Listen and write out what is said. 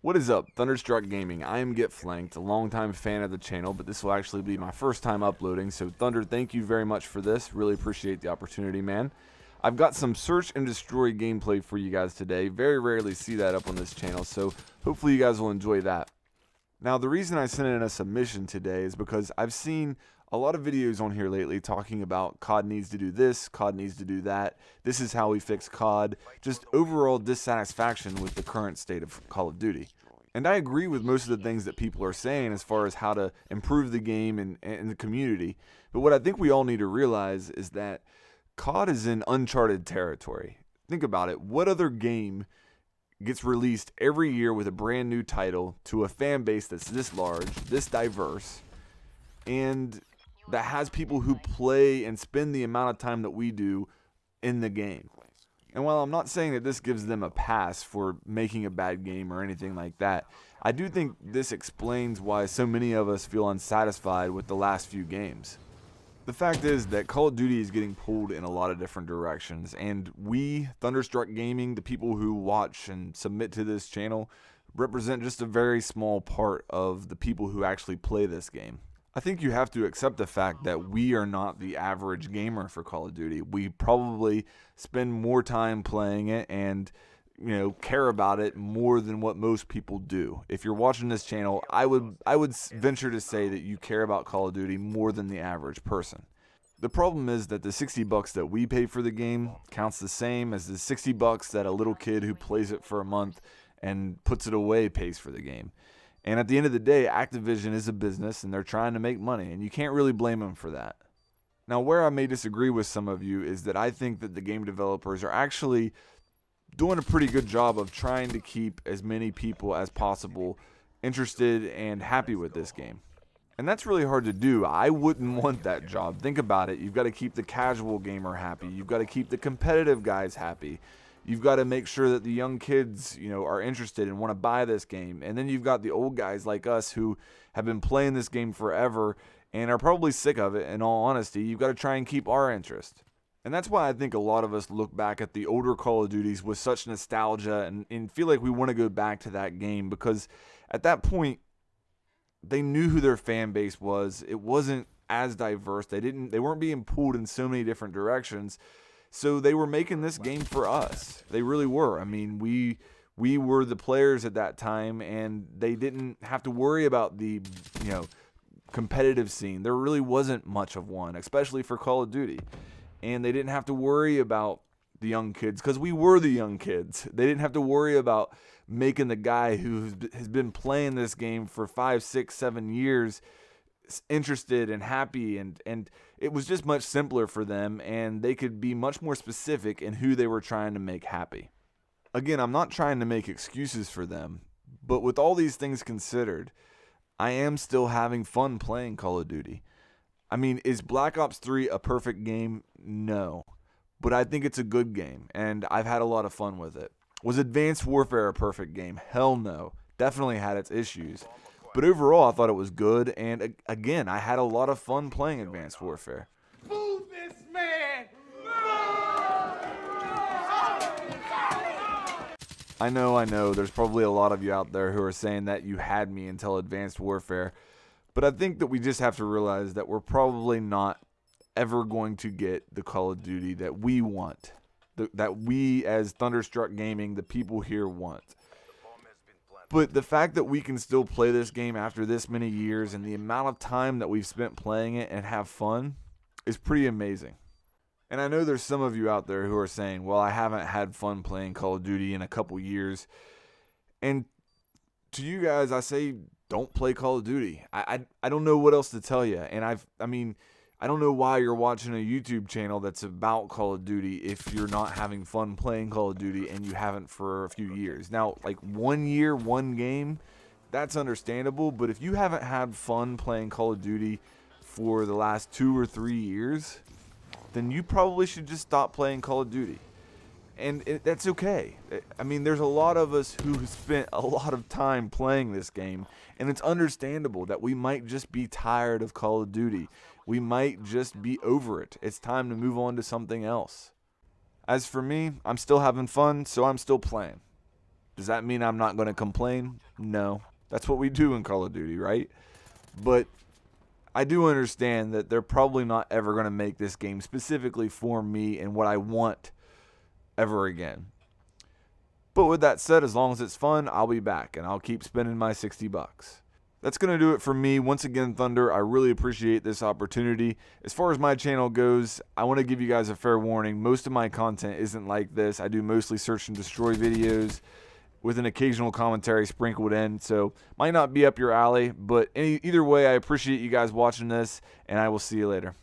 What is up, Thunderstruck Gaming? I am Get Flanked, a longtime fan of the channel, but this will actually be my first time uploading, so Thunder, thank you very much for this. Really appreciate the opportunity, man. I've got some Search and Destroy gameplay for you guys today. Very rarely see that up on this channel, so hopefully you guys will enjoy that. Now, the reason I sent in a submission today is because I've seen a lot of videos on here lately talking about COD needs to do this, COD needs to do that, this is how we fix COD, just overall dissatisfaction with the current state of Call of Duty. And I agree with most of the things that people are saying as far as how to improve the game and the community. But what I think we all need to realize is that COD is in uncharted territory. Think about it. What other game gets released every year with a brand new title to a fan base that's this large, this diverse, and that has people who play and spend the amount of time that we do in the game? And while I'm not saying that this gives them a pass for making a bad game or anything like that, I do think this explains why so many of us feel unsatisfied with the last few games. The fact is that Call of Duty is getting pulled in a lot of different directions, and we, Thunderstruck Gaming, the people who watch and submit to this channel, represent just a very small part of the people who actually play this game. I think you have to accept the fact that we are not the average gamer for Call of Duty. We probably spend more time playing it and care about it more than what most people do. If you're watching this channel, I would venture to say that you care about Call of Duty more than the average person. The problem is that the $60 that we pay for the game counts the same as the $60 that a little kid who plays it for a month and puts it away pays for the game. And at the end of the day, Activision is a business and they're trying to make money, and you can't really blame them for that. Now, where I may disagree with some of you is that I think that the game developers are actually doing a pretty good job of trying to keep as many people as possible interested and happy with this game. And that's really hard to do. I wouldn't want that job. Think about it. You've got to keep the casual gamer happy. You've got to keep the competitive guys happy. You've got to make sure that the young kids, are interested and want to buy this game. And then you've got the old guys like us who have been playing this game forever and are probably sick of it. In all honesty, you've got to try and keep our interest. And that's why I think a lot of us look back at the older Call of Duties with such nostalgia and feel like we want to go back to that game, because at that point, they knew who their fan base was. It wasn't as diverse. They weren't being pulled in so many different directions. So they were making this game for us. They really were. I mean, we were the players at that time, and they didn't have to worry about the, competitive scene. There really wasn't much of one, especially for Call of Duty. And they didn't have to worry about the young kids, because we were the young kids. They didn't have to worry about making the guy who has been playing this game for 5, 6, 7 years interested and happy, and it was just much simpler for them, and they could be much more specific in who they were trying to make happy. Again, I'm not trying to make excuses for them, but with all these things considered, I am still having fun playing Call of Duty. I mean, is Black Ops 3 a perfect game? No. But I think it's a good game, and I've had a lot of fun with it. Was Advanced Warfare a perfect game? Hell no. Definitely had its issues. But overall, I thought it was good, and again, I had a lot of fun playing Advanced Warfare. Move this man! I know, there's probably a lot of you out there who are saying that you had me until Advanced Warfare, but I think that we just have to realize that we're probably not ever going to get the Call of Duty that we want, that we as Thunderstruck Gaming, the people here, want. But the fact that we can still play this game after this many years and the amount of time that we've spent playing it and have fun is pretty amazing. And I know there's some of you out there who are saying, well, I haven't had fun playing Call of Duty in a couple years. And to you guys, I say, don't play Call of Duty. I don't know what else to tell you. And I don't know why you're watching a YouTube channel that's about Call of Duty if you're not having fun playing Call of Duty and you haven't for a few years. Now, like 1 year, one game, that's understandable. But if you haven't had fun playing Call of Duty for the last 2 or 3 years, then you probably should just stop playing Call of Duty. And that's okay. I mean, there's a lot of us who spent a lot of time playing this game, and it's understandable that we might just be tired of Call of Duty. We might just be over it. It's time to move on to something else. As for me, I'm still having fun, so I'm still playing. Does that mean I'm not going to complain? No. That's what we do in Call of Duty, right? But I do understand that they're probably not ever going to make this game specifically for me and what I want ever again. But with that said, as long as it's fun, I'll be back and I'll keep spending my $60. That's going to do it for me. Once again, Thunder, I really appreciate this opportunity. As far as my channel goes, I want to give you guys a fair warning. Most of my content isn't like this. I do mostly search and destroy videos with an occasional commentary sprinkled in, so might not be up your alley. But either way, I appreciate you guys watching this, and I will see you later.